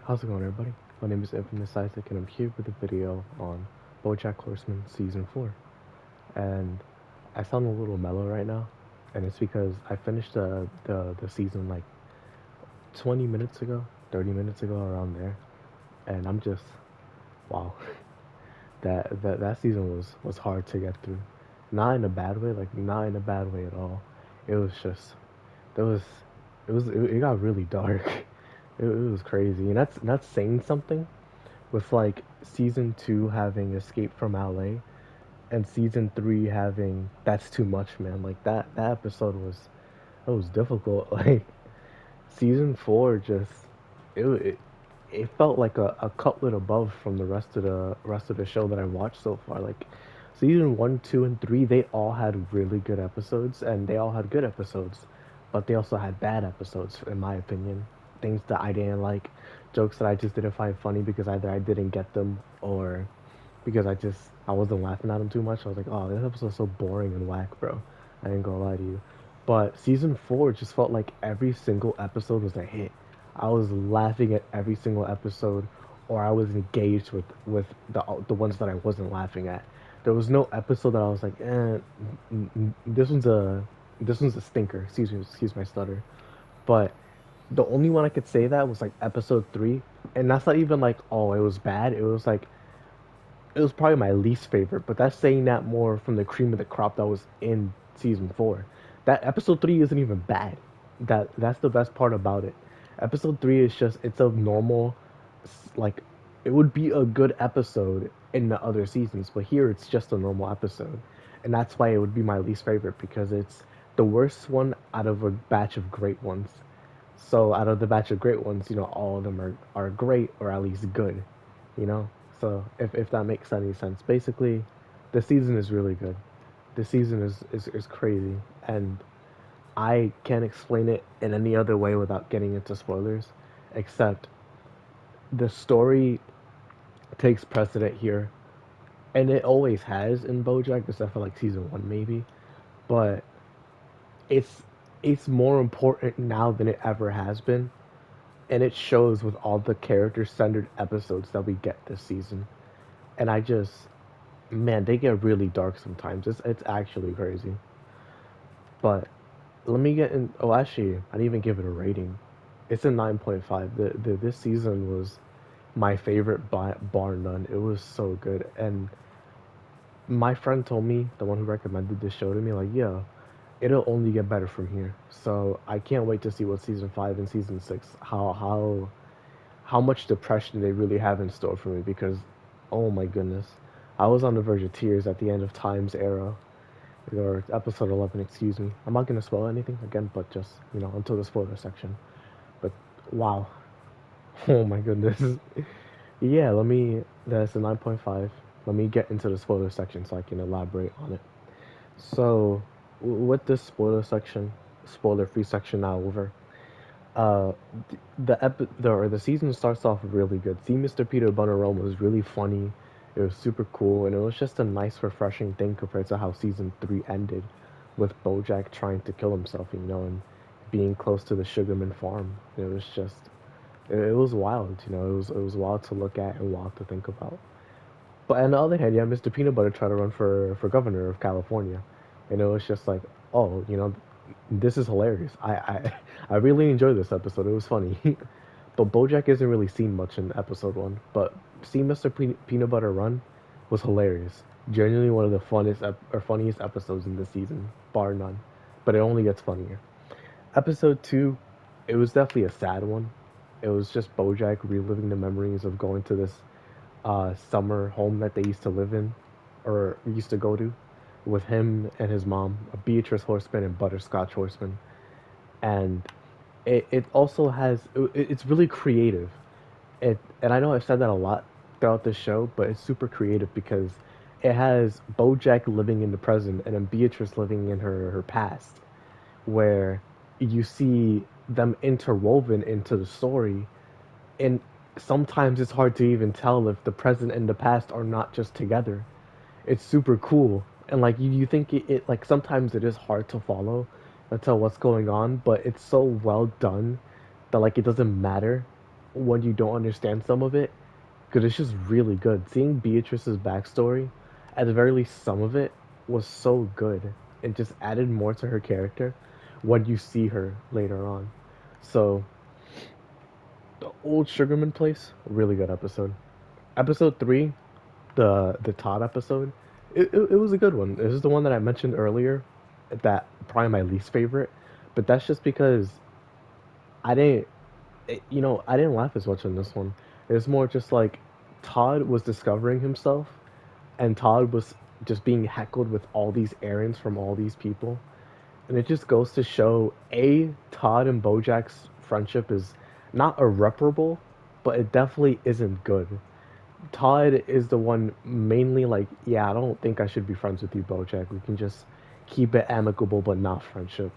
How's it going, everybody? My name is Infamous Isaac, and I'm here with a video on BoJack Horseman Season 4. And I sound a little mellow right now, and it's because I finished the season like 20 minutes ago, 30 minutes ago, around there, and I'm just wow. That season was hard to get through, not in a bad way, like not in a bad way at all. It was just there was it got really dark. It was crazy, and that's saying something with like season two having Escape from LA and season three having That's Too Much, man. Like that episode was difficult. Like season four just it it felt like a cutlet above from the rest of the show that I watched so far. Like season one, two, and three, they all had really good episodes, and they all had good episodes, but they also had bad episodes, in my opinion. Things that I didn't like, jokes that I just didn't find funny because either I didn't get them or because I wasn't laughing at them too much. I was like, oh, this episode's so boring and whack, bro. I ain't gonna lie to you. But season four just felt like every single episode was a hit. I was laughing at every single episode, or I was engaged with the ones that I wasn't laughing at. There was no episode that I was like, this one's a stinker. Excuse my stutter. But the only one I could say that was like episode three, and that's not even like, oh, it was bad. It was probably my least favorite, but that's saying that more from the cream of the crop that was in season four. That episode three isn't even bad. That's the best part about it. Episode three is just it's a normal, like, it would be a good episode in the other seasons, but here it's just a normal episode, and that's why it would be my least favorite because it's the worst one out of a batch of great ones. So out of the batch of great ones, all of them are great or at least good, you know? So if that makes any sense. Basically, the season is really good. The season is crazy, and I can't explain it in any other way without getting into spoilers, except the story takes precedent here, and it always has in BoJack, except for like season one maybe. But it's it's more important now than it ever has been, and it shows with all the character-centered episodes that we get this season. And I just, man, they get really dark sometimes. It's actually crazy. But let me get in. Oh, actually, I didn't even give it a rating. It's a 9.5. This season was my favorite bar none. It was so good. And my friend told me, the one who recommended this show to me, like, yeah, it'll only get better from here. So I can't wait to see what season five and season six, how much depression they really have in store for me because, oh my goodness, I was on the verge of tears at the end of Time's era, or episode 11, excuse me. I'm not gonna spoil anything again, but just until the spoiler section. But wow, oh my goodness, yeah. That's a 9.5. Let me get into the spoiler section so I can elaborate on it. So, with this spoiler-free section now over, uh, the season starts off really good. See, Mr. Peter Bonerome was really funny. It was super cool, and it was just a nice, refreshing thing compared to how season three ended, with BoJack trying to kill himself, and being close to the Sugarman farm. It was just, it was wild. It was wild to look at and wild to think about. But on the other hand, yeah, Mr. Peanut Butter tried to run for governor of California, and it was just like, oh, this is hilarious. I really enjoyed this episode. It was funny. But BoJack isn't really seen much in episode one. But seeing Mr. Peanut Butter run was hilarious. Genuinely one of the funniest episodes in this season, bar none. But it only gets funnier. Episode two, it was definitely a sad one. It was just BoJack reliving the memories of going to this summer home that they used to live in, or used to go to, with him and his mom, Beatrice Horseman and Butterscotch Horseman. And it also it's really creative. And I know I've said that a lot throughout this show, but it's super creative because it has BoJack living in the present and then Beatrice living in her past, where you see them interwoven into the story, and sometimes it's hard to even tell if the present and the past are not just together. It's super cool, and like you think it like sometimes it is hard to follow and tell what's going on, but it's so well done that like it doesn't matter. when you don't understand some of it, because it's just really good. Seeing Beatrice's backstory, at the very least, some of it was so good. It just added more to her character when you see her later on. So, the old Sugarman place, really good episode. Episode 3, the Todd episode, it was a good one. This is the one that I mentioned earlier, that probably my least favorite, but that's just because I didn't, I didn't laugh as much on this one. It was more just like Todd was discovering himself, and Todd was just being heckled with all these errands from all these people, and it just goes to show a Todd and BoJack's friendship is not irreparable, but it definitely isn't good. Todd is the one mainly like, yeah, I don't think I should be friends with you, BoJack. We can just keep it amicable, but not friendship,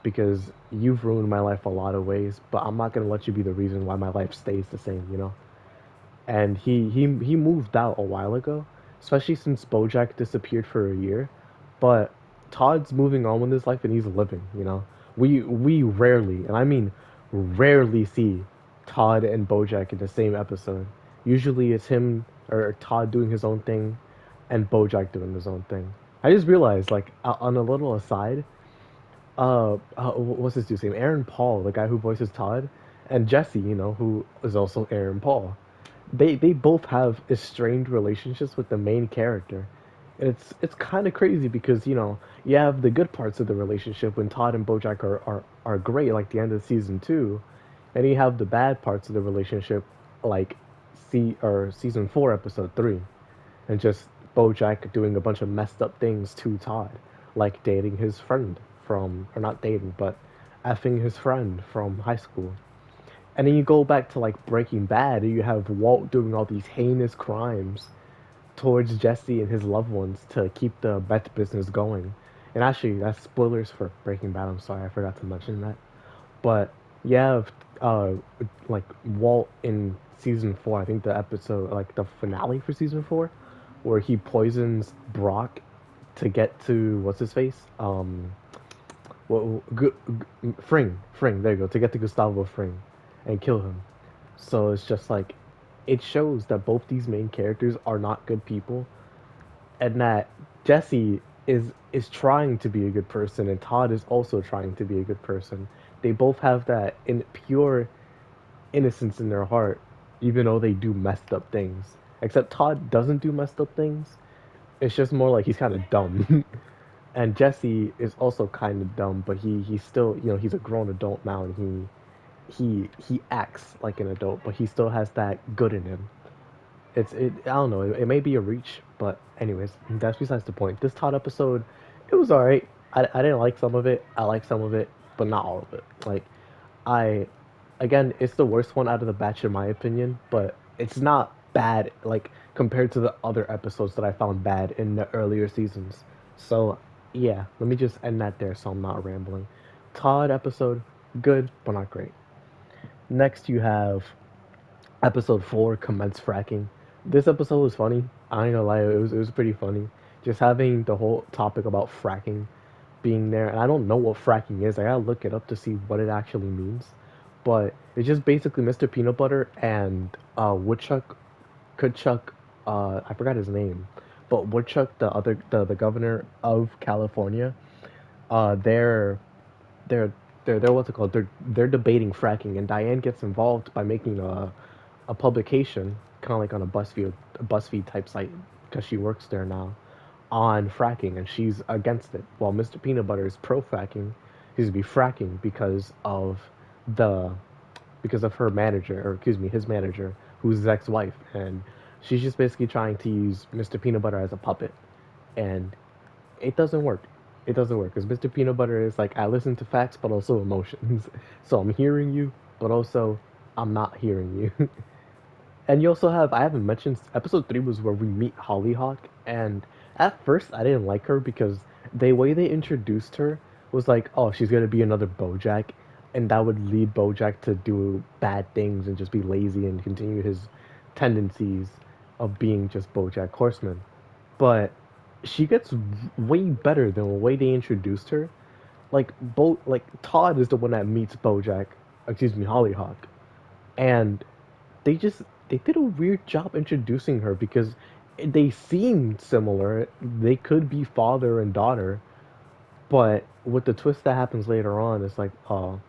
because you've ruined my life a lot of ways. But I'm not gonna let you be the reason why my life stays the same, you know. And he moved out a while ago, especially since BoJack disappeared for a year. But Todd's moving on with his life and he's living. You know, we rarely, and I mean rarely, see Todd and BoJack in the same episode. Usually it's him or Todd doing his own thing, and BoJack doing his own thing. I just realized, like, on a little aside, what's his dude's name? Aaron Paul, the guy who voices Todd, and Jesse, who is also Aaron Paul. They both have estranged relationships with the main character. And it's kind of crazy because you have the good parts of the relationship when Todd and BoJack are great, like the end of season 2, and you have the bad parts of the relationship, like season 4 episode 3, and just BoJack doing a bunch of messed up things to Todd, like dating his friend from, or not dating, but effing his friend from high school. And then you go back to like Breaking Bad, and you have Walt doing all these heinous crimes towards Jesse and his loved ones to keep the meth business going. And actually, that's spoilers for Breaking Bad. I'm sorry, I forgot to mention that. But you have like Walt in season 4. I think the episode, like the finale for season 4, where he poisons Brock to get to what's his face, well, Fring. There you go. To get to Gustavo Fring, and kill him. So it's just like, it shows that both these main characters are not good people, and that Jesse is trying to be a good person, and Todd is also trying to be a good person. They both have that in pure innocence in their heart, even though they do messed up things. Except Todd doesn't do messed up things. It's just more like he's kind of dumb. And Jesse is also kind of dumb, but he's still, he's a grown adult now, and he acts like an adult, but he still has that good in him. I don't know. It may be a reach, but anyways, that's besides the point. This Todd episode, it was alright. I didn't like some of it. I liked some of it, but not all of it. Like, I again, it's the worst one out of the batch in my opinion, but it's not bad like compared to the other episodes that I found bad in the earlier seasons. So yeah, let me just end that there so I'm not rambling. Todd episode, good but not great. Next you have episode 4, commence fracking. This episode was funny. I ain't gonna lie, it was pretty funny. Just having the whole topic about fracking being there, and I don't know what fracking is. I gotta look it up to see what it actually means. But it's just basically Mr. Peanut Butter and Woodchuck, I forgot his name, but Woodchuck, the governor of California, uh, they're they're they're what's it called? They're debating fracking, and Diane gets involved by making a publication, kind of like on a BuzzFeed type site, because she works there now, on fracking, and she's against it. While Mr. Peanut Butter is pro fracking, he's to be fracking the because of her manager, or excuse me, his manager, who's his ex-wife, and she's just basically trying to use Mr. Peanut Butter as a puppet, and it doesn't work. It doesn't work because Mr. Peanut Butter is like, I listen to facts but also emotions. So I'm hearing you, but also I'm not hearing you. And you also have, I haven't mentioned, episode 3 was where we meet Hollyhock, and at first I didn't like her because the way they introduced her was like, oh, she's gonna be another BoJack, and that would lead BoJack to do bad things and just be lazy and continue his tendencies of being just BoJack Horseman. But she gets way better than the way they introduced her. Like Todd is the one that meets BoJack, excuse me, Hollyhock, and they just they did a weird job introducing her because they seem similar. They could be father and daughter, but with the twist that happens later on, it's like, oh,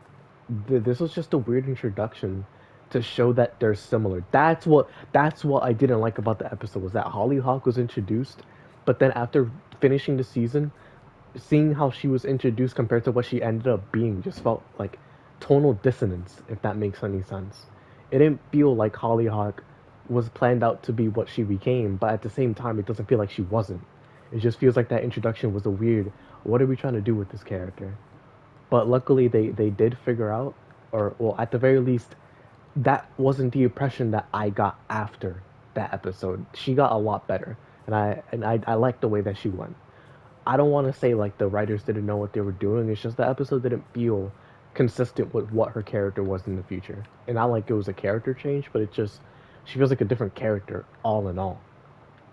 this was just a weird introduction to show that they're similar. That's what I didn't like about the episode was that Hollyhock was introduced, but then after finishing the season, seeing how she was introduced compared to what she ended up being just felt like tonal dissonance, if that makes any sense. It didn't feel like Hollyhock was planned out to be what she became, but at the same time, it doesn't feel like she wasn't. It just feels like that introduction was a weird, what are we trying to do with this character? But luckily, they did figure out, or well, at the very least, that wasn't the impression that I got after that episode. She got a lot better, and I liked the way that she went. I don't want to say like the writers didn't know what they were doing. It's just the episode didn't feel consistent with what her character was in the future. And not like it was a character change, but it just she feels like a different character all in all.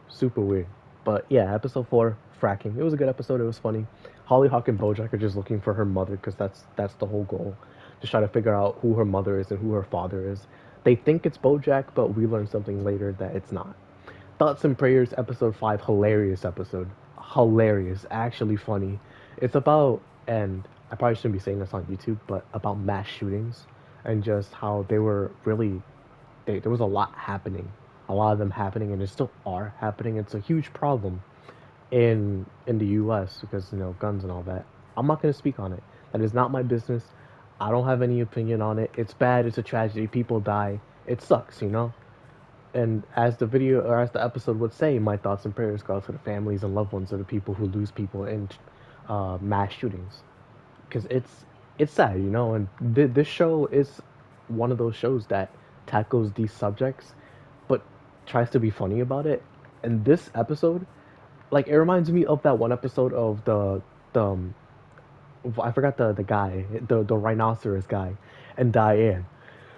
Super weird. But yeah, episode 4, fracking. It was a good episode. It was funny. Hollyhock and BoJack are just looking for her mother because that's the whole goal. Just try to figure out who her mother is and who her father is. They think it's BoJack, but we learn something later that it's not. Thoughts and Prayers episode 5, hilarious episode. Hilarious, actually funny. It's about, and I probably shouldn't be saying this on YouTube, but about mass shootings and just how they were really, there was a lot happening. A lot of them happening, and they still are happening. It's a huge problem in the US because, guns and all that. I'm not going to speak on it. That is not my business. I don't have any opinion on it. It's bad, it's a tragedy, people die. It sucks. And as the video or as the episode would say, my thoughts and prayers go out to the families and loved ones of the people who lose people in mass shootings, because it's sad. And this show is one of those shows that tackles these subjects, but tries to be funny about it. And this episode, like, it reminds me of that one episode of the I forgot the guy, the rhinoceros guy, and Diane.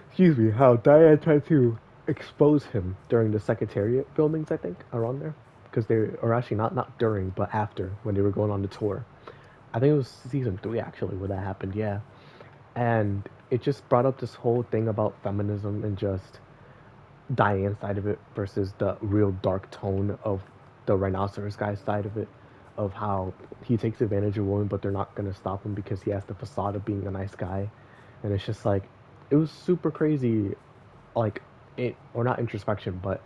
Excuse me, how Diane tried to expose him during the Secretariat filmings, I think, around there. Because or actually not during, but after, when they were going on the tour. I think it was season 3, actually, where that happened, yeah. And it just brought up this whole thing about feminism and just Diane's side of it versus the real dark tone of the rhinoceros guy's side of it, of how he takes advantage of women, but they're not gonna stop him because he has the facade of being a nice guy, and it's just like it was super crazy, like it or not introspection, but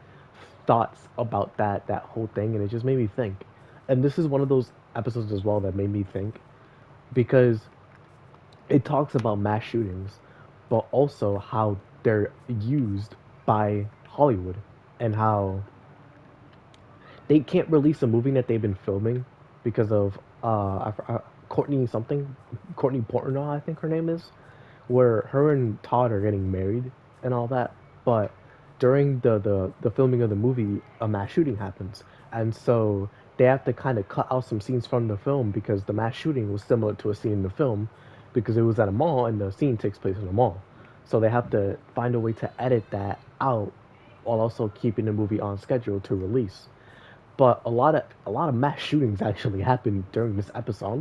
thoughts about that whole thing, and it just made me think. And this is one of those episodes as well that made me think because it talks about mass shootings, but also how they're used by Hollywood and how they can't release a movie that they've been filming because of Courtney something, Courtney Portnoy, I think her name is, where her and Todd are getting married and all that. But during the filming of the movie, a mass shooting happens, and so they have to kind of cut out some scenes from the film because the mass shooting was similar to a scene in the film because it was at a mall and the scene takes place in a mall. So they have to find a way to edit that out while also keeping the movie on schedule to release. But a lot of mass shootings actually happened during this episode. I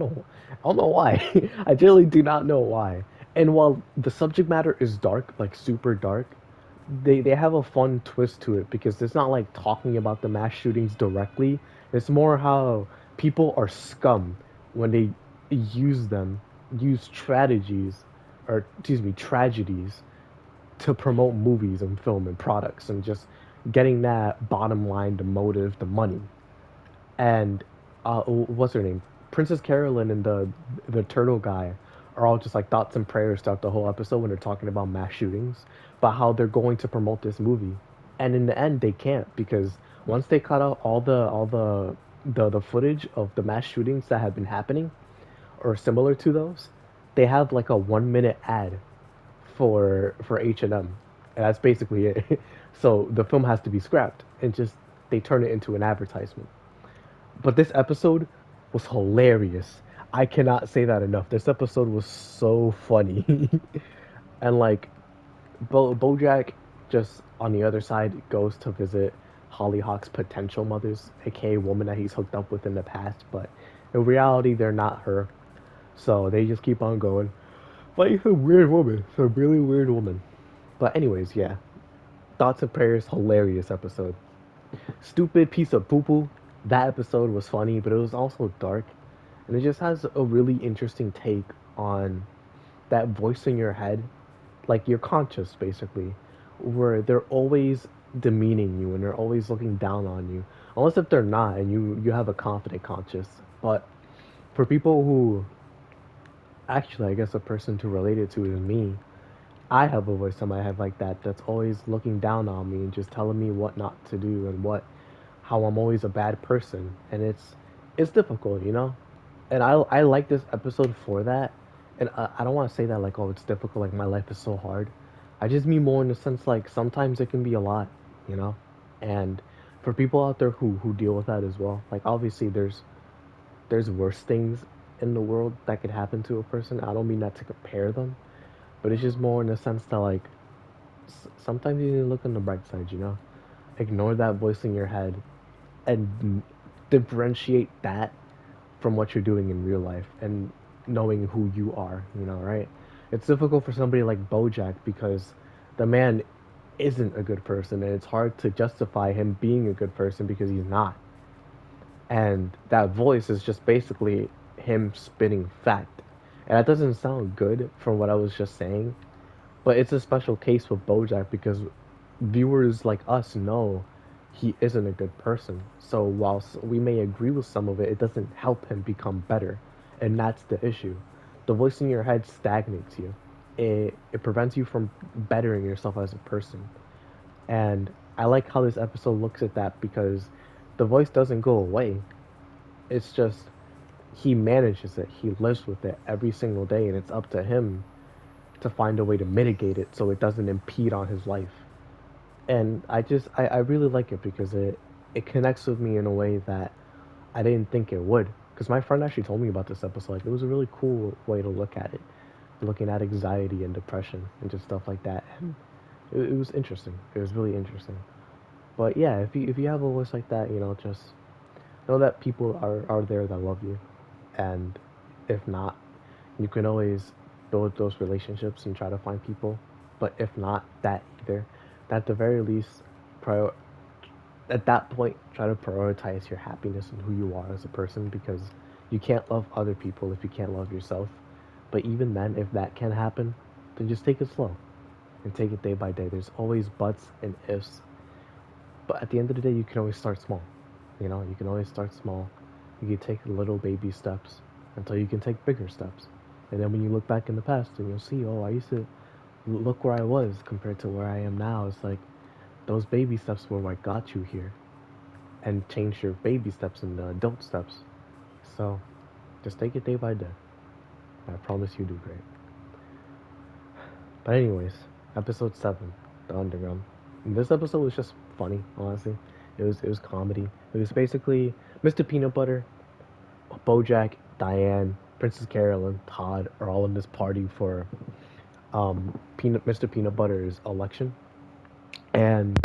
don't know why. I really do not know why. And while the subject matter is dark, like super dark, they have a fun twist to it because it's not like talking about the mass shootings directly. It's more how people are scum when they use them, use strategies, or excuse me, tragedies to promote movies and film and products and just getting that bottom line, the motive, the money. And what's her name? Princess Carolyn and the turtle guy are all just like thoughts and prayers throughout the whole episode when they're talking about mass shootings, about how they're going to promote this movie, and in the end they can't because once they cut out all the footage of the mass shootings that have been happening or similar to those, they have like a 1 minute ad for H&M, and that's basically it. So the film has to be scrapped and just they turn it into an advertisement. But this episode was hilarious. I cannot say that enough. This episode was so funny. And like BoJack just on the other side goes to visit Hollyhock's potential mothers, aka woman that he's hooked up with in the past, but in reality they're not her. So they just keep on going. Like some weird woman, some really weird woman. But anyways, yeah. Thoughts and Prayers, hilarious episode. Stupid piece of poo poo. That episode was funny, but it was also dark, and it just has a really interesting take on that voice in your head, like your conscious basically, where they're always demeaning you and they're always looking down on you, unless if they're not and you have a confident conscious. But for people who actually, I guess a person to relate it to is me. I have a voice in my head like that that's always looking down on me and just telling me what not to do and what how I'm always a bad person, and it's difficult, you know. And I like this episode for that, and I don't want to say that like, oh, it's difficult, like my life is so hard. I just mean more in the sense like sometimes it can be a lot, you know. And for people out there who deal with that as well, like obviously there's worse things in the world that could happen to a person. I don't mean that to compare them, but it's just more in the sense that like sometimes you need to look on the bright side, you know. Ignore that voice in your head and differentiate that from what you're doing in real life and knowing who you are, you know, right? It's difficult for somebody like BoJack because the man isn't a good person and it's hard to justify him being a good person because he's not. And that voice is just basically him spitting fact. And that doesn't sound good from what I was just saying, but it's a special case with BoJack because viewers like us know he isn't a good person. So whilst we may agree with some of it, it doesn't help him become better, and that's the issue. The voice in your head stagnates you. It prevents you from bettering yourself as a person. And I like how this episode looks at that because the voice doesn't go away. It's just he manages it. He lives with it every single day, and it's up to him to find a way to mitigate it so it doesn't impede on his life. And I really like it because it connects with me in a way that I didn't think it would. Because my friend actually told me about this episode. Like, it was a really cool way to look at it, looking at anxiety and depression and just stuff like that. And it was interesting. It was really interesting. But yeah, if you have a voice like that, you know, just know that people are there that love you, and if not, you can always build those relationships and try to find people. But if not that either, at the very least, prior at that point, try to prioritize your happiness and who you are as a person because you can't love other people if you can't love yourself. But even then, if that can happen, then just take it slow and take it day by day. There's always buts and ifs, but at the end of the day, you can always start small. You know, you can always start small. You can take little baby steps until you can take bigger steps. And then when you look back in the past and you'll see, oh, I used to look where I was compared to where I am now. It's like those baby steps were what got you here and change your baby steps into adult steps. So just take it day by day. I promise you do great. But anyways, episode 7, The Underground. And this episode was just funny, honestly. It was comedy. It was basically Mr. Peanut Butter, BoJack, Diane, Princess Carolyn, Todd are all in this party for Mr. Peanut Butter's election, and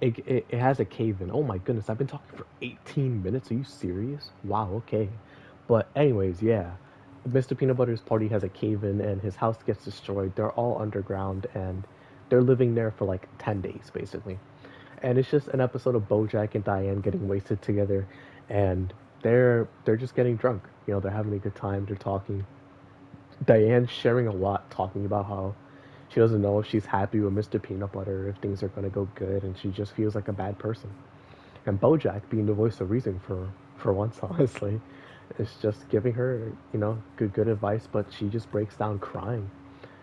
it has a cave in. Oh my goodness, I've been talking for 18 minutes. Are you serious? Wow, okay. But anyways, yeah. Mr. Peanut Butter's party has a cave in and his house gets destroyed. They're all underground and they're living there for like 10 days basically. And it's just an episode of BoJack and Diane getting wasted together and they're just getting drunk. You know, they're having a good time, they're talking. Diane's sharing a lot, talking about how she doesn't know if she's happy with Mr. Peanut Butter, if things are gonna go good, and she just feels like a bad person. And BoJack, being the voice of reason for once, honestly, is just giving her, you know, good advice, but she just breaks down crying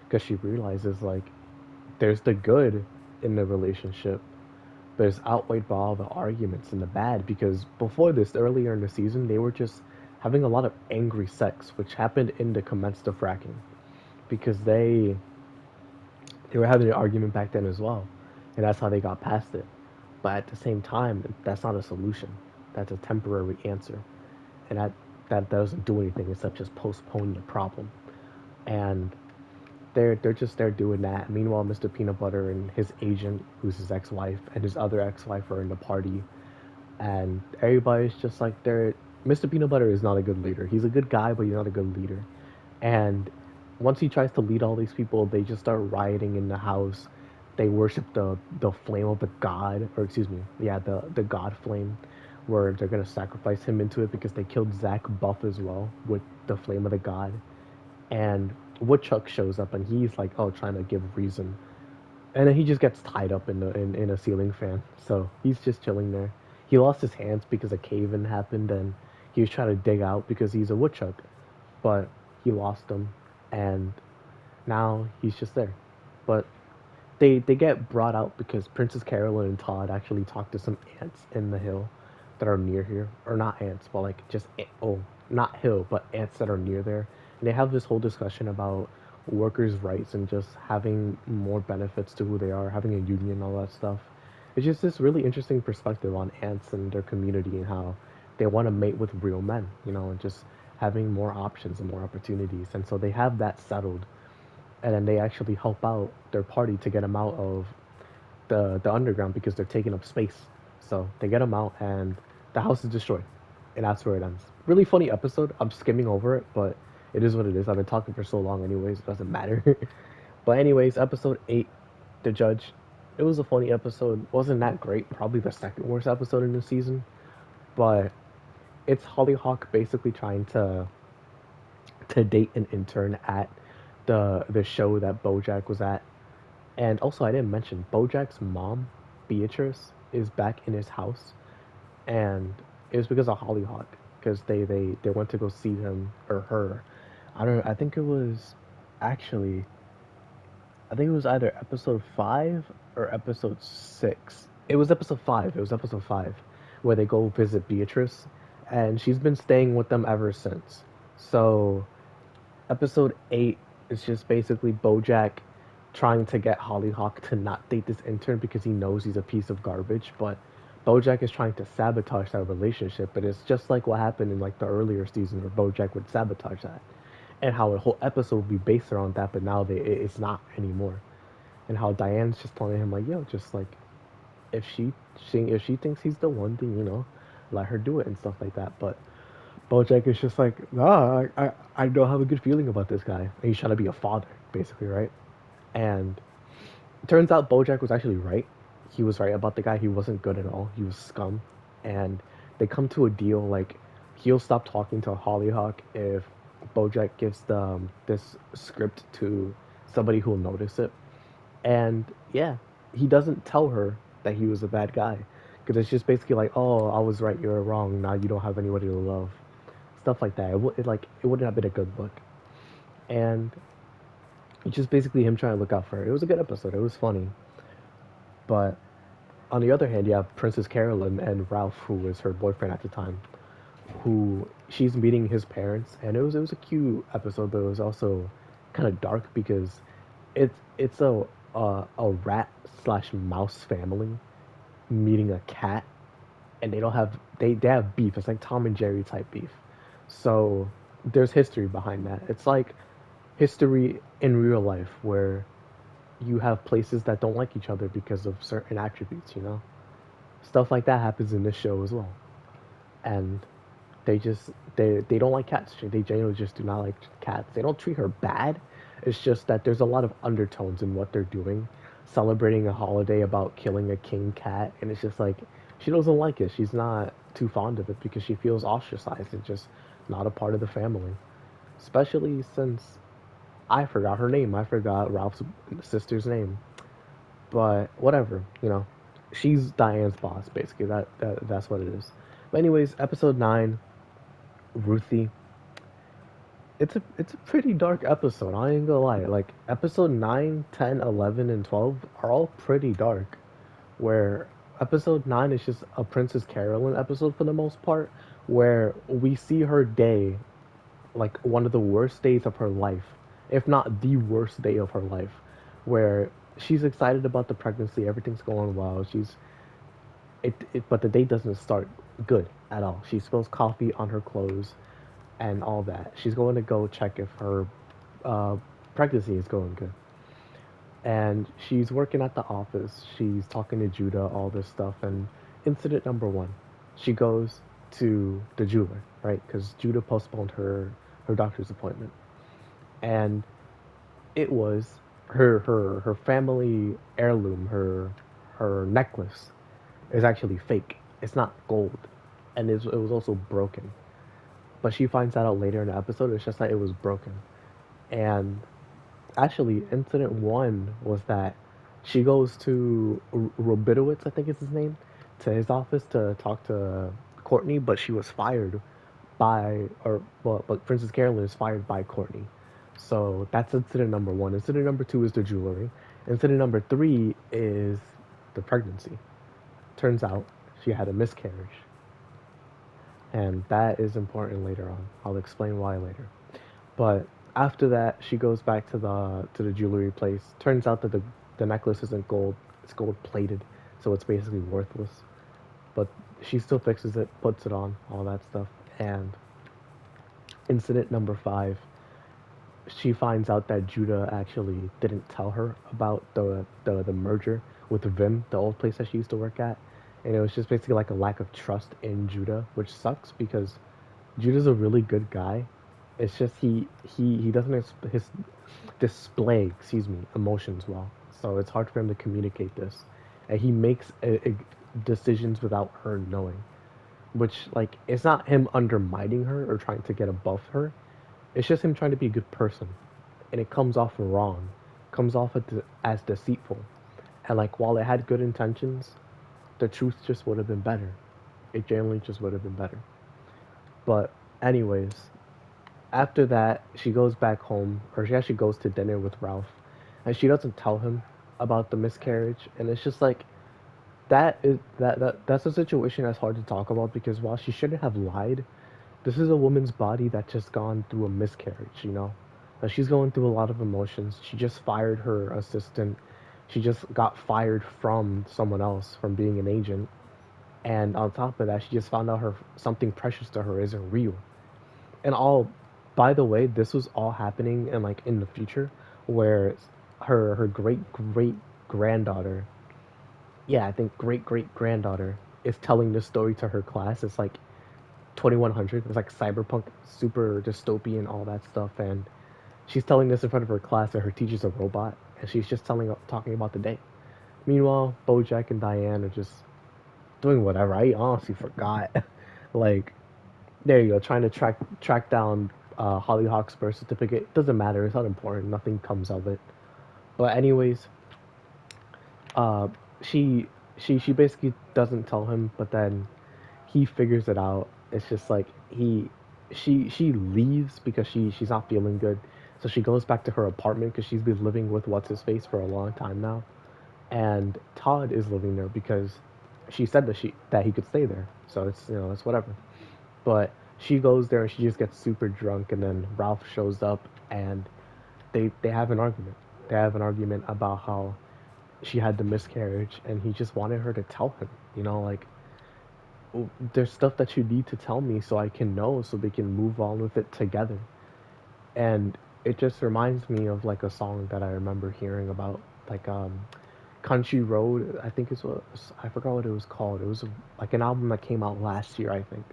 because she realizes like there's the good in the relationship, but it's outweighed by all the arguments and the bad. Because before this, earlier in the season, they were just having a lot of angry sex, which happened in the commence of fracking because they were having an argument back then as well, and that's how they got past it. But at the same time, that's not a solution. That's a temporary answer, and that doesn't do anything except just postpone the problem. And they're just there doing that. Meanwhile, Mr. Peanut Butter and his agent, who's his ex-wife, and his other ex-wife are in the party, and everybody's just like they're. Mr. Peanut Butter is not a good leader. He's a good guy, but he's not a good leader. And once he tries to lead all these people, they just start rioting in the house. they worship the flame of the god, or excuse me, yeah, the god flame, where they're gonna sacrifice him into it because they killed Zach Buff as well with the flame of the god. And Woodchuck shows up and he's like, oh, trying to give reason, and then he just gets tied up in a ceiling fan. So he's just chilling there. He lost his hands because a cave-in happened, and he was trying to dig out because he's a woodchuck, but he lost them, and now he's just there. But they get brought out because Princess Carolyn and Todd actually talk to some ants in the hill that are near here, or not ants, but like just oh, not hill, but ants that are near there. And they have this whole discussion about workers' rights and just having more benefits to who they are, having a union, all that stuff. It's just this really interesting perspective on ants and their community and how they want to mate with real men, and just having more options and more opportunities. And so they have that settled, and then they actually help out their party to get them out of the underground because they're taking up space. So they get them out, and the house is destroyed, and that's where it ends. Really funny episode. I'm skimming over it, but it is what it is. I've been talking for so long, anyways. It doesn't matter. But anyways, episode 8, The Judge. It was a funny episode. Wasn't that great. Probably the second worst episode in the season. But it's Hollyhock basically trying to date an intern at the show that BoJack was at. And also, I didn't mention BoJack's mom, Beatrice, is back in his house, and it was because of Hollyhock, because they went to go see him or her. I don't know. Actually, I think it was either episode 5 or episode 6. It was episode 5. It was episode 5 where they go visit Beatrice, and she's been staying with them ever since. So episode 8 is just basically BoJack trying to get Hollyhock to not date this intern because he knows he's a piece of garbage, but BoJack is trying to sabotage that relationship. But it's just like what happened in like the earlier season where BoJack would sabotage that, and how a whole episode would be based around that, but now it's not anymore. And how Diane's just telling him like, yo, just like if she thinks he's the one, then let her do it and stuff like that. But BoJack is just like, nah, I don't have a good feeling about this guy. And he's trying to be a father, basically, right? And it turns out BoJack was actually right. He was right about the guy. He wasn't good at all. He was scum. And they come to a deal like he'll stop talking to Hollyhock if BoJack gives this script to somebody who'll notice it. And yeah, he doesn't tell her that he was a bad guy because it's just basically like, oh, I was right, you're wrong. Now you don't have anybody to love, stuff like that. It wouldn't have been a good look. And it's just basically him trying to look out for her. It was a good episode. It was funny. But on the other hand, you have Princess Carolyn and Ralph, who was her boyfriend at the time, who she's meeting his parents, and it was a cute episode, but it was also kind of dark because it's a rat slash mouse family meeting a cat, and they have beef. It's like Tom and Jerry type beef. So there's history behind that. It's like history in real life where you have places that don't like each other because of certain attributes. Stuff like that happens in this show as well. And they just they don't like cats. They genuinely just do not like cats. They don't treat her bad. It's just that there's a lot of undertones in what they're doing, celebrating a holiday about killing a king cat, and it's just like she doesn't like it. She's not too fond of it because she feels ostracized and just not a part of the family. Especially since I forgot her name. I forgot Ralph's sister's name. But whatever. She's Diane's boss, basically. That's what it is. But anyways, episode 9, Ruthie. It's a pretty dark episode. I ain't gonna lie. Like episode 9, 10, 11, and 12 are all pretty dark. Where episode 9 is just a Princess Carolyn episode for the most part, where we see her day, like one of the worst days of her life, if not the worst day of her life, where she's excited about the pregnancy, everything's going well. But the day doesn't start good at all. She spills coffee on her clothes and all that. She's going to go check if her uh, pregnancy is going good. And she's working at the office. She's talking to Judah, all this stuff. And incident number 1, she goes to the jeweler, right? Because Judah postponed her doctor's appointment. And it was her family heirloom, her necklace is actually fake. It's not gold, and it was also broken. But she finds that out later in the episode. It's just that it was broken. And actually, incident one was that she goes to Robitowitz, I think is his name, to his office to talk to Courtney, but she was fired by, or well, but Princess Carolyn is fired by Courtney. So that's incident number one. Incident number two is the jewelry. Incident number three is the pregnancy. Turns out she had a miscarriage, and that is important later on. I'll explain why later. But after that, she goes back to the jewelry place. Turns out that the necklace isn't gold; it's gold plated, so it's basically worthless. But she still fixes it, puts it on, all that stuff. And incident number five, she finds out that Judah actually didn't tell her about the merger with Vim, the old place that she used to work at, and it was just basically like a lack of trust in Judah, which sucks because Judah's a really good guy. It's just he doesn't his display, excuse me, emotions well, so it's hard for him to communicate this, and he makes decisions without her knowing, which like it's not him undermining her or trying to get above her. It's just him trying to be a good person, and it comes off wrong, comes off as deceitful, and like while it had good intentions, the truth just would have been better. It generally just would have been better. But anyways, after that, she goes back home, or she actually goes to dinner with Ralph, and she doesn't tell him about the miscarriage, and it's just like that's a situation that's hard to talk about because while she shouldn't have lied, this is a woman's body that's just gone through a miscarriage, you know? She's going through a lot of emotions. She just fired her assistant. She just got fired from someone else from being an agent. And on top of that, she just found out her something precious to her isn't real. And all, by the way, this was all happening in like in the future, where her great granddaughter, yeah, I think great granddaughter is telling this story to her class. It's like 2100. It's like cyberpunk, super dystopian, all that stuff. And she's telling this in front of her class, and her teacher's a robot, and she's just talking about the day. Meanwhile, BoJack and Diane are just doing whatever. I honestly forgot. Like, there you go, trying to track down Hollyhock's birth certificate. Doesn't matter. It's not important. Nothing comes of it. But anyways, uh, she she basically doesn't tell him, but then he figures it out. It's just like she leaves because she's not feeling good. So she goes back to her apartment because she's been living with what's his face for a long time now, and Todd is living there because she said that he could stay there. So it's it's whatever. But she goes there and she just gets super drunk, and then Ralph shows up and they have an argument. They have an argument about how she had the miscarriage, and he just wanted her to tell him. Like, there's stuff that you need to tell me so I can know so we can move on with it together. And it just reminds me of like a song that I remember hearing about, like Country Road. I think it's what I forgot what it was called. It was like an album that came out last year, I think.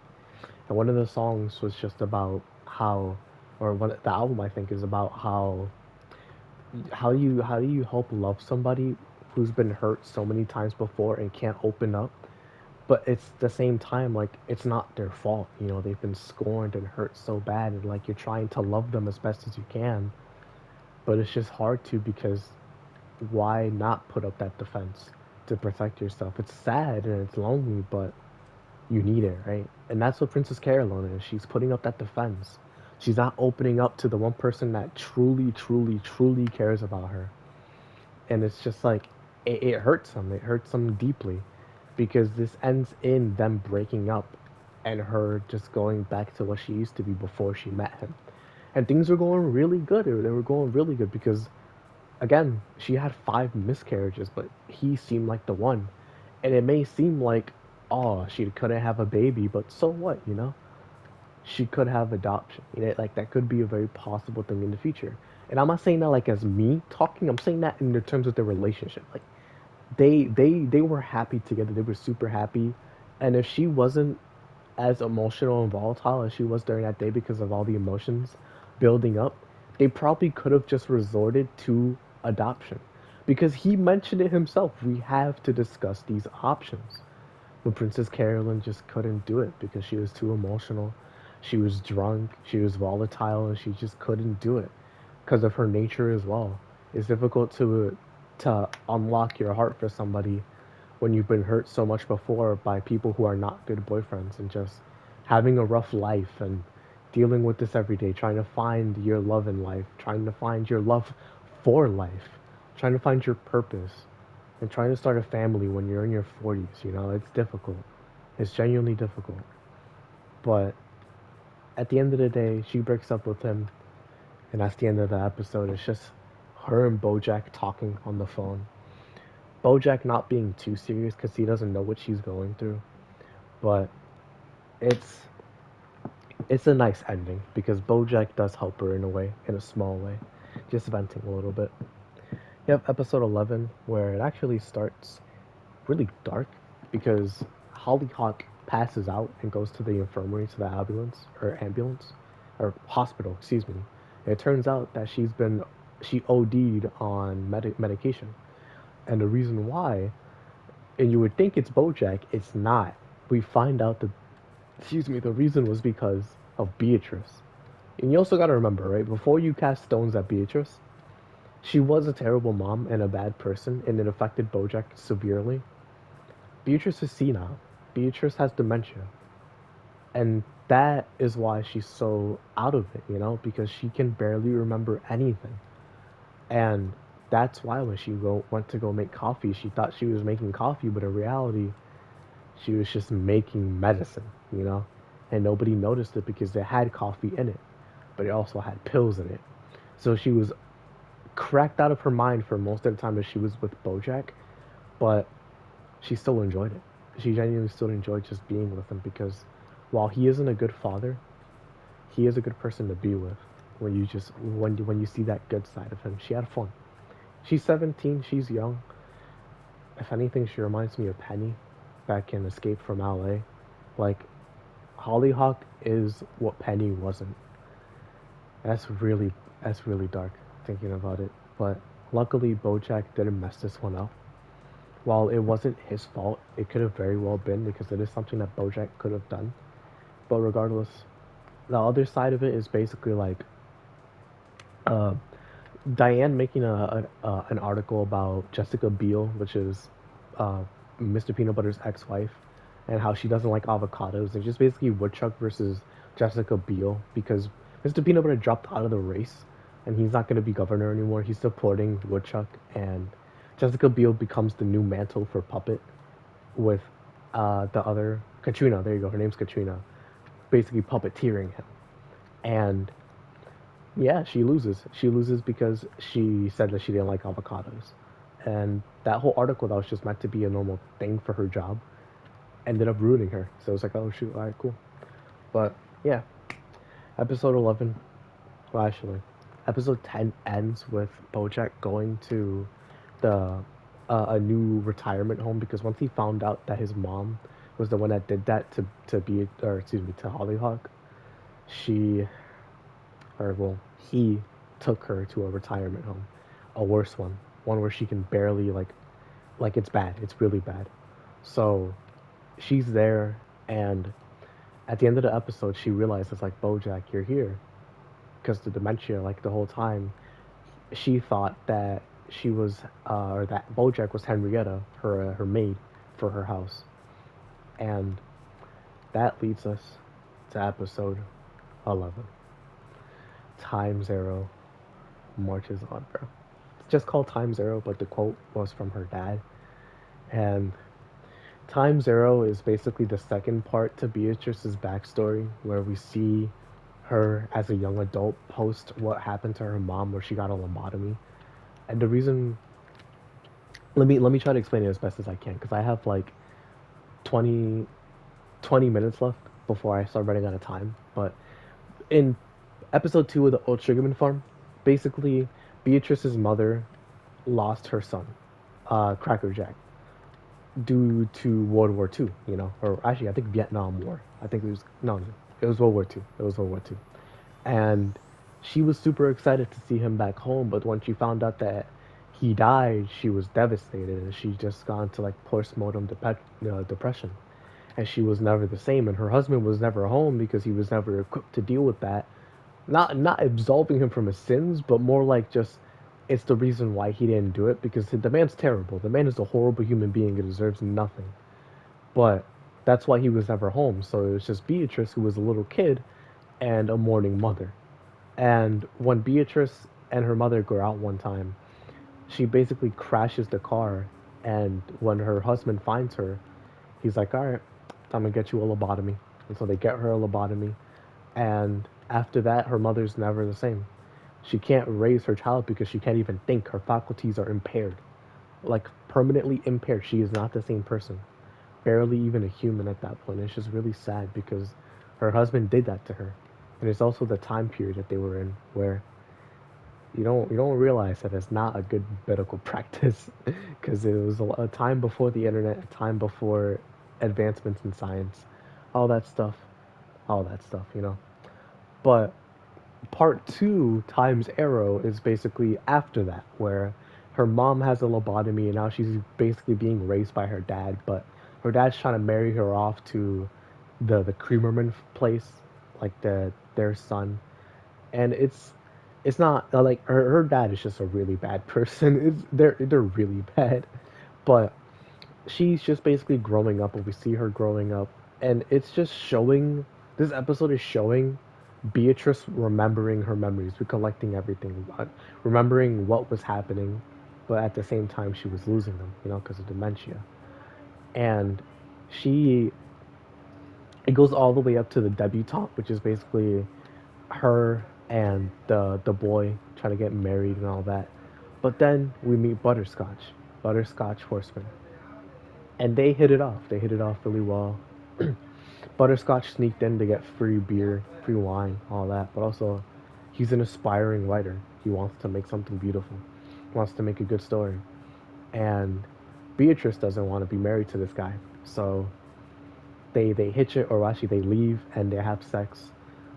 And one of the songs was just about how, or what the album I think is about how do you help love somebody who's been hurt so many times before and can't open up, but it's the same time like it's not their fault. They've been scorned and hurt so bad, and like you're trying to love them as best as you can, but it's just hard to because why not put up that defense to protect yourself? It's sad and it's lonely, but you need it, right? And that's what Princess Carolyn is. She's putting up that defense. She's not opening up to the one person that truly cares about her. And it's just like it hurts them. It hurts them deeply because this ends in them breaking up and her just going back to what she used to be before she met him. And things were going really good. They were going really good because again, she had five miscarriages, but he seemed like the one. And it may seem like, oh, she couldn't have a baby, but so what? She could have adoption. Like that could be a very possible thing in the future. And I'm not saying that like as me talking. I'm saying that in the terms of their relationship. Like they were happy together. They were super happy. And if she wasn't as emotional and volatile as she was during that day because of all the emotions building up, they probably could have just resorted to adoption. Because he mentioned it himself. We have to discuss these options. But Princess Carolyn just couldn't do it because she was too emotional. She was drunk, she was volatile, and she just couldn't do it because of her nature as well. It's difficult to unlock your heart for somebody when you've been hurt so much before by people who are not good boyfriends and just having a rough life and dealing with this every day, trying to find your love in life, trying to find your love for life, trying to find your purpose, and trying to start a family when you're in your 40s. It's difficult. It's genuinely difficult. But at the end of the day, she breaks up with him, and that's the end of the episode. It's just her and BoJack talking on the phone. BoJack not being too serious because he doesn't know what she's going through, but it's it's a nice ending because BoJack does help her in a way, in a small way, just venting a little bit. You have episode 11 where it actually starts really dark because Hollyhock passes out and goes to the infirmary, to the ambulance or hospital, excuse me. And it turns out that she OD'd on medication, and the reason why, and you would think it's BoJack, it's not. We find out that, excuse me, the reason was because of Beatrice. And you also got to remember, right? Before you cast stones at Beatrice, she was a terrible mom and a bad person, and it affected BoJack severely. Beatrice is senile. Beatrice has dementia. And that is why she's so out of it, because she can barely remember anything. And that's why when she went to go make coffee, she thought she was making coffee, but in reality, she was just making medicine. And nobody noticed it because it had coffee in it, but it also had pills in it. So she was cracked out of her mind for most of the time that she was with BoJack, but she still enjoyed it. She genuinely still enjoyed just being with him because while he isn't a good father, he is a good person to be with. When you see that good side of him, she had fun. She's 17. She's young. If anything, she reminds me of Penny back in Escape from LA. Like, Hollyhock is what Penny wasn't. That's really that's really dark thinking about it. But luckily, BoJack didn't mess this one up. While it wasn't his fault, it could have very well been because it is something that BoJack could have done. But regardless, the other side of it is basically like uh, Diane making an article about Jessica Biel, which is uh, Mr. Peanut Butter's ex-wife, and how she doesn't like avocados. And just basically Woodchuck versus Jessica Biel because Mr. Peanut Butter dropped out of the race, and he's not going to be governor anymore. He's supporting Woodchuck, and Jessica Biel becomes the new mantle for Puppet with the other Katrina. There you go. Her name's Katrina. Basically puppeteering him, and yeah, she loses. She loses because she said that she didn't like avocados. And that whole article that was just meant to be a normal thing for her job ended up ruining her. So it's like, oh shoot, alright, cool. But yeah, episode 11, well, actually, episode 10 ends with BoJack going to the a new retirement home because once he found out that his mom was the one that did that to Hollyhock, she or well, he took her to a retirement home, a worse one where she can barely like it's bad, it's really bad. So she's there, and at the end of the episode, she realizes like BoJack, you're here because the dementia. Like the whole time, she thought that she was or that BoJack was Henrietta, her maid for her house, and that leads us to episode 11. Time Zero marches on, bro. It's just called Time Zero, but the quote was from her dad. And Time Zero is basically the second part to Beatrice's backstory, where we see her as a young adult post what happened to her mom, where she got a lobotomy. And the reason, let me try to explain it as best as I can, because I have like 20 20 minutes left before I start running out of time. But in episode 2 of the Old Sugarman Farm, basically Beatrice's mother lost her son, Cracker Jack, due to World War II. Or actually I think Vietnam War. I think it was no, it was World War II. It was World War II, and she was super excited to see him back home. But when she found out that he died, she was devastated, and she just got into like postmortem depression, and she was never the same. And her husband was never home because he was never equipped to deal with that. Not absolving him from his sins, but more like just it's the reason why he didn't do it because the man's terrible. The man is a horrible human being and deserves nothing. But that's why he was never home. So it was just Beatrice who was a little kid and a mourning mother. And when Beatrice and her mother go out one time, she basically crashes the car. And when her husband finds her, he's like, "All right, I'm gonna get you a lobotomy." And so they get her a lobotomy. And after that, her mother's never the same. She can't raise her child because she can't even think. Her faculties are impaired, like permanently impaired. She is not the same person, barely even a human at that point. It's just really sad because her husband did that to her. And it's also the time period that they were in where you don't realize that it's not a good medical practice because it was a time before the internet, a time before advancements in science, all that stuff, all that stuff. But part two times arrow is basically after that, where her mom has a lobotomy and now she's basically being raised by her dad, but her dad's trying to marry her off to the Creamerman place, like their son, and it's not like her dad is just a really bad person. They're really bad, but she's just basically growing up, and we see her growing up, and it's just showing. This episode is showing Beatrice remembering her memories, recollecting everything, remembering what was happening, but at the same time she was losing them, because of dementia. And she, it goes all the way up to the debutante, which is basically her and the boy trying to get married and all that. But then we meet Butterscotch Horseman, and they hit it off. They hit it off really well. Butterscotch sneaked in to get free beer, free wine, all that. But also, he's an aspiring writer. He wants to make something beautiful. He wants to make a good story. And Beatrice doesn't want to be married to this guy. So they hitch it, or actually they leave and they have sex.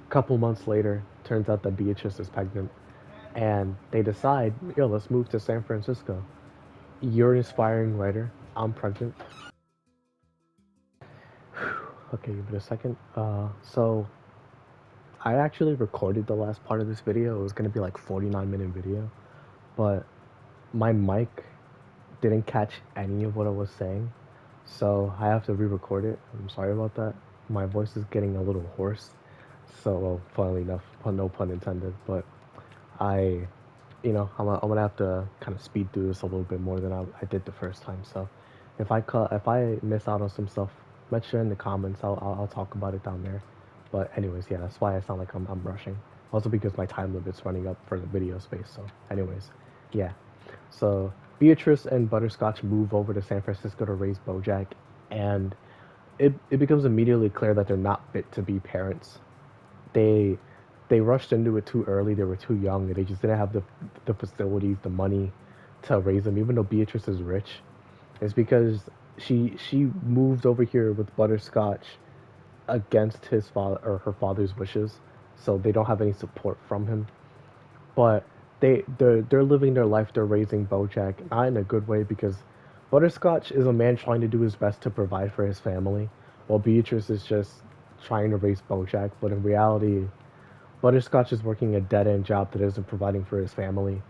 A couple months later, turns out that Beatrice is pregnant. And they decide, yo, let's move to San Francisco. You're an aspiring writer. I'm pregnant. Okay, give it a second. So I actually recorded the last part of this video. It was gonna be like 49-minute video, but my mic didn't catch any of what I was saying, so I have to re-record it. I'm sorry about that. My voice is getting a little hoarse, so well, funnily enough, no pun intended. But I, I'm gonna have to kind of speed through this a little bit more than I did the first time. So if I miss out on some stuff, mention in the comments. I'll talk about it down there. But anyways, yeah, that's why I sound like I'm rushing. Also because my time limit's running up for the video space. So anyways, yeah. So Beatrice and Butterscotch move over to San Francisco to raise BoJack, and it becomes immediately clear that they're not fit to be parents. They they rushed into it too early. They were too young. They just didn't have the facilities, the money to raise them. Even though Beatrice is rich, it's because she moved over here with Butterscotch against his father or her father's wishes, so they don't have any support from him. But they're living their life. They're raising BoJack, not in a good way because Butterscotch is a man trying to do his best to provide for his family, while Beatrice is just trying to raise BoJack. But in reality, Butterscotch is working a dead end job that isn't providing for his family,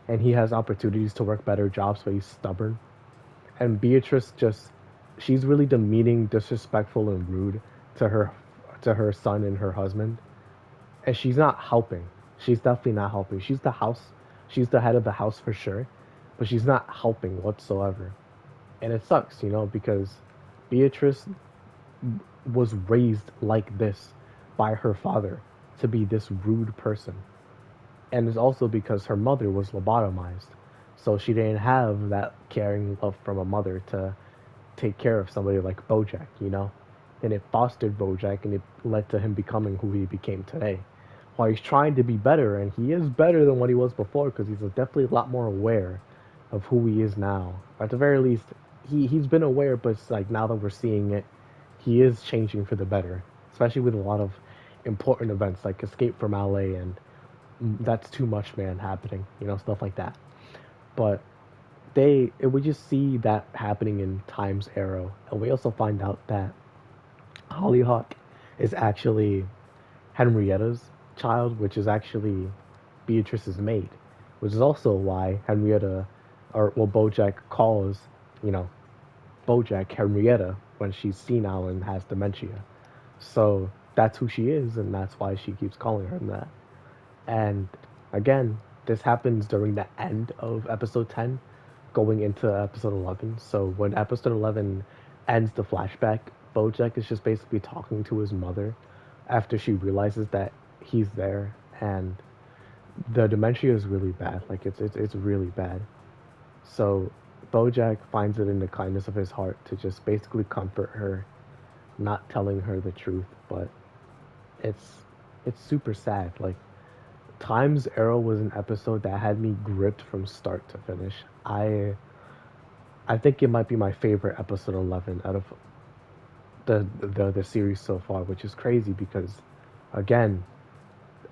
and he has opportunities to work better jobs, but he's stubborn. And Beatrice just, she's really demeaning, disrespectful, and rude to her son and her husband, and she's not helping. She's definitely not helping. She's the head of the house for sure, but she's not helping whatsoever. And it sucks, because Beatrice was raised like this by her father to be this rude person. And it's also because her mother was lobotomized. So she didn't have that caring love from a mother to take care of somebody like BoJack. And it fostered BoJack and it led to him becoming who he became today. While he's trying to be better, and he is better than what he was before because he's definitely a lot more aware of who he is now. At the very least, he's been aware, but it's like now that we're seeing it, he is changing for the better, especially with a lot of important events like Escape from LA and That's Too Much Man happening, stuff like that. But we just see that happening in Time's Arrow, and we also find out that Hollyhock is actually Henrietta's child, which is actually Beatrice's maid, which is also why Henrietta, or well, BoJack calls, you know, BoJack Henrietta when she's senile and has dementia. So that's who she is, and that's why she keeps calling her that. And again, this happens during the end of episode 10, going into episode 11. So when episode 11 ends the flashback, BoJack is just basically talking to his mother after she realizes that he's there, and the dementia is really bad. Like it's really bad. So BoJack finds it in the kindness of his heart to just basically comfort her, not telling her the truth, but it's it's super sad. Like Time's Arrow was an episode that had me gripped from start to finish. I think it might be my favorite episode 11 out of the series so far, which is crazy because again,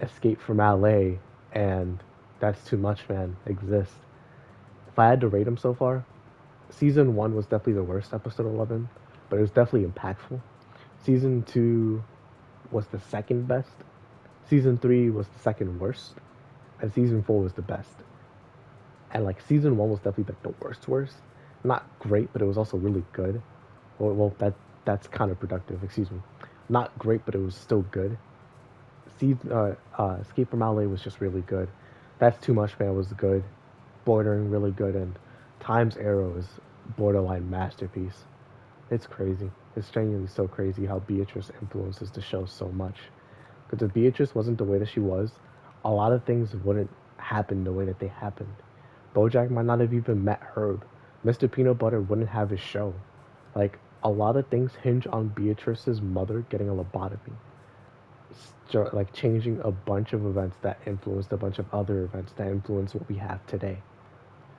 Escape from LA and That's Too Much Man exist. If I had to rate them so far, season 1 was definitely the worst episode 11, but it was definitely impactful. Season 2 was the second best. Season 3 was the second worst, and season 4 was the best. And like season 1 was definitely like the worst. Not great, but it was also really good. Well, that's kind of productive. Excuse me. Not great, but it was still good. Season Escape from LA was just really good. That's Too Much Man was good, bordering really good, and Time's Arrow is borderline masterpiece. It's crazy. It's genuinely so crazy how Beatrice influences the show so much. Because if Beatrice wasn't the way that she was, a lot of things wouldn't happen the way that they happened. BoJack might not have even met Herb. Mr. Peanut Butter wouldn't have his show. Like a lot of things hinge on Beatrice's mother getting a lobotomy, like changing a bunch of events that influenced a bunch of other events that influence what we have today.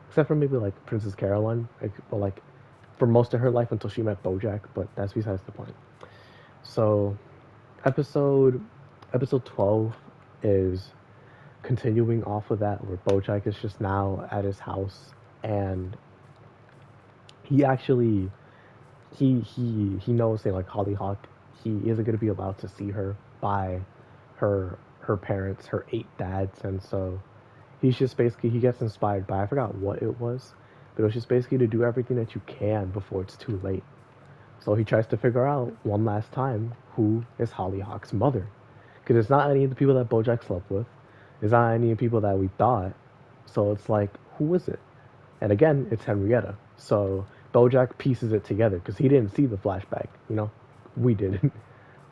Except for maybe like Princess Caroline, like for most of her life until she met BoJack, but that's besides the point. So episode episode 12 is continuing off of that, where BoJack is just now at his house, and he actually he knows that like Hollyhock, he isn't gonna be allowed to see her by her parents, her 8 dads, and so he's just basically he gets inspired by, I forgot what it was, but it was just basically to do everything that you can before it's too late. So he tries to figure out one last time who is Hollyhock's mother, because it's not any of the people that BoJack slept with, it's not any of the people that we thought. So it's like, who is it? And again, it's Henrietta. So BoJack pieces it together because he didn't see the flashback. We did.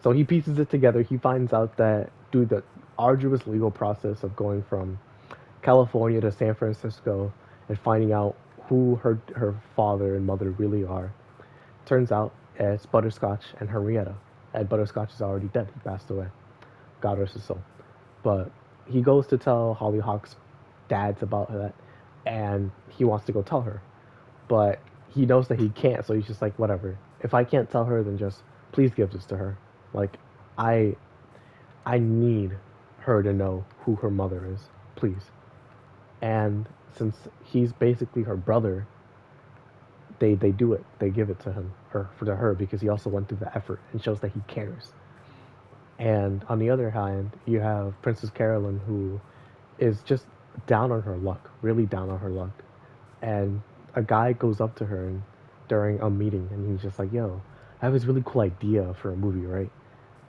So he pieces it together. He finds out that through the arduous legal process of going from California to San Francisco and finding out who her father and mother really are, turns out it's Butterscotch and Henrietta. And Butterscotch is already dead. He passed away. God rest his soul. But he goes to tell Hollyhock's dads about that, and he wants to go tell her, but he knows that he can't. So he's just like, whatever. If I can't tell her, then just please give this to her. Like, I I need her to know who her mother is, please. And since he's basically her brother, they do it. They give it to him, or for to her, because he also went through the effort and shows that he cares. And on the other hand, you have Princess Carolyn, who is just down on her luck, really down on her luck. And a guy goes up to her and, during a meeting, and he's just like, "Yo, I have this really cool idea for a movie, right?"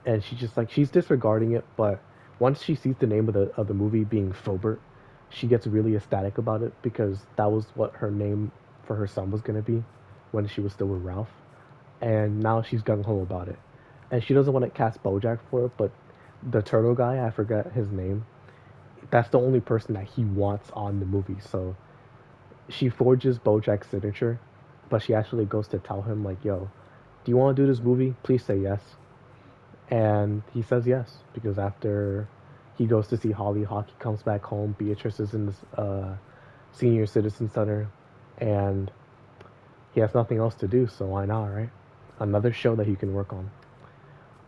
And she's just like, she's disregarding it, but once she sees the name of the movie being Filbert, she gets really ecstatic about it because that was what her name for her son was gonna be when she was still with Ralph. And now she's gung ho about it, and she doesn't want to cast BoJack for it, but the turtle guy, I forget his name, that's the only person that he wants on the movie. So she forges BoJack's signature, but she actually goes to tell him like, "Yo, do you want to do this movie? Please say yes." And he says yes because after he goes to see Hollyhock, he comes back home. Beatrice is in this senior citizen center, and he has nothing else to do, so why not, right? Another show that he can work on.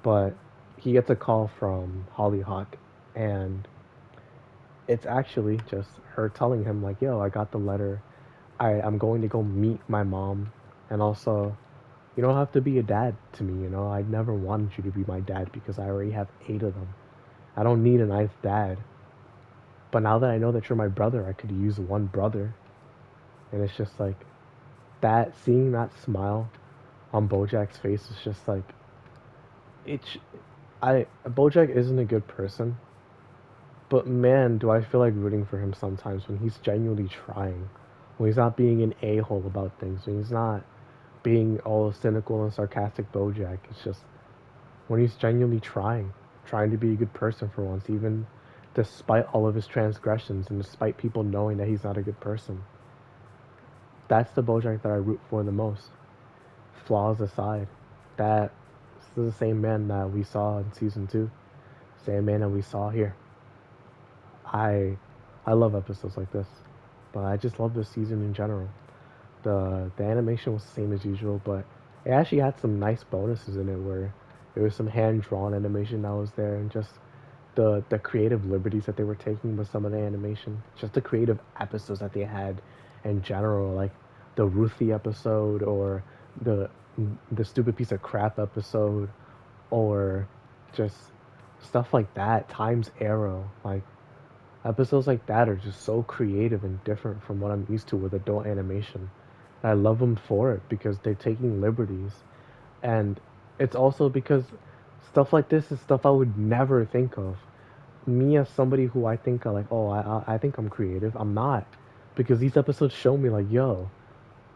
But he gets a call from Hollyhock, and it's actually just her telling him like, "Yo, I got the letter. I'm going to go meet my mom, and also, you don't have to be a dad to me, you know? I never wanted you to be my dad because I already have 8 of them. I don't need a ninth dad. But now that I know that you're my brother, I could use one brother. And it's just like that seeing that smile on BoJack's face is just like it's I BoJack isn't a good person, but man, do I feel like rooting for him sometimes when he's genuinely trying. When he's not being an a-hole about things, when he's not being all cynical and sarcastic BoJack. It's just when he's genuinely trying to be a good person for once, even despite all of his transgressions and despite people knowing that he's not a good person. That's the BoJack that I root for the most. Flaws aside, that this is the same man that we saw in season 2, same man that we saw here. I I love episodes like this, but I just love this season in general. The animation was the same as usual, but it actually had some nice bonuses in it where there was some hand drawn animation that was there, and just the creative liberties that they were taking with some of the animation, just the creative episodes that they had in general, like the Ruthie episode or the the stupid piece of crap episode, or just stuff like that. Times Arrow, like episodes like that are just so creative and different from what I'm used to with adult animation. I love them for it because they're taking liberties, and it's also because stuff like this is stuff I would never think of. Me as somebody who I think like, oh, I think I'm creative. I'm not, because these episodes show me like, yo,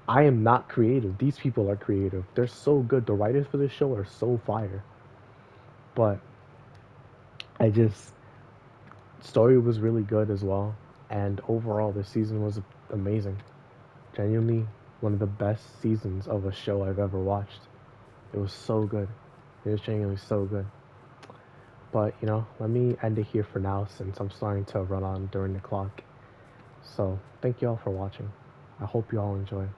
I am not creative. These people are creative. They're so good. The writers for this show are so fire. But I just story was really good as well, and overall this season was amazing. Genuinely one of the best seasons of a show I've ever watched. It was so good. It was genuinely so good. But let me end it here for now since I'm starting to run on during the clock. So thank you all for watching. I hope you all enjoy.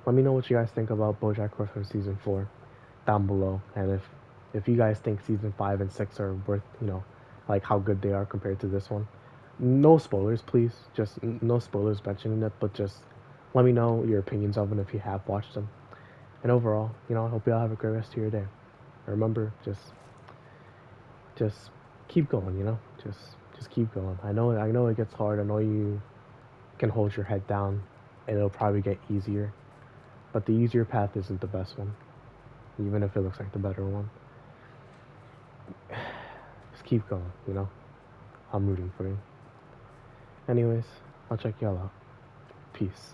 Let me know what you guys think about BoJack Horseman season 4 down below, and if you guys think season 5 and 6 are worth, like how good they are compared to this one. No spoilers, please. Just no spoilers mentioning it, but just let me know your opinions of them if you have watched them. And overall, I hope you all have a great rest of your day. Remember, just keep going. Just keep going. I know it gets hard. I know you can hold your head down, and it'll probably get easier. But the easier path isn't the best one, even if it looks like the better one. Just keep going. I'm rooting for you. Anyways, I'll check y'all out. Peace.